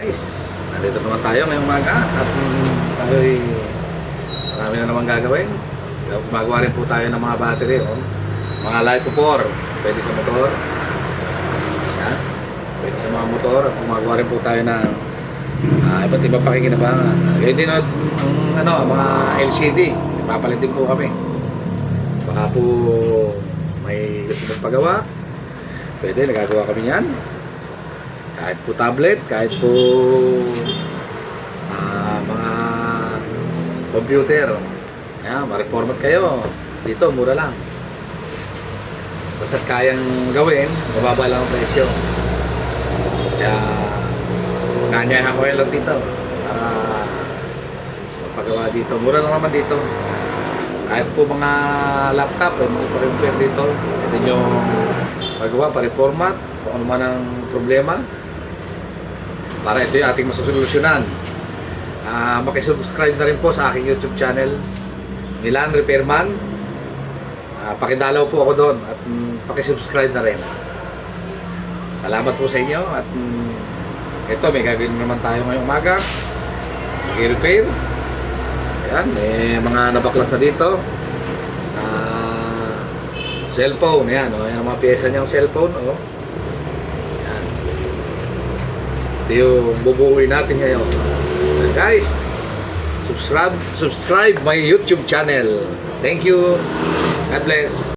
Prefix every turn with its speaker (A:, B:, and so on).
A: Guys, nandito naman tayo ngayong umaga at tayo'y marami na naman gagawin. Gumagawa rin po tayo ng mga battery, mga LiPo4, pwede sa motor. Yan, pwede sa mga motor at gumagawa rin po tayo ng iba't ibang pakikinabangan. Ganyan din ang mga LCD, ipapalit din po kami. Baka po may gusto magpagawa, pwede, nagagawa kami yan. Kahit po tablet, kahit po mga computer. Ayan, ma-reformat kayo. Dito, mura lang. Basta kayang gawin, mababa lang ang presyo. Kaya, nanyayahan ko lang dito para magpagawa dito. Mura lang naman dito. Kahit po mga laptop, mga pa-repair dito. Pwede nyo magawa, pa-reformat, kung ano man ang problema. Para ito yung ating masusolusyonan. Makisubscribe na rin po sa aking YouTube channel, Milan Repairman. Pakidalaw po ako doon at pakisubscribe na rin. Salamat po sa inyo at ito, may gagawin naman tayo ngayong umaga. Mag-repair. Ayan, may mga nabaklas na dito. Cellphone, ayan, ayan ang mga pyesa niyang cellphone. Ayan. Ito yung bubuuin natin ngayon. Guys, subscribe my YouTube channel. Thank you. God bless.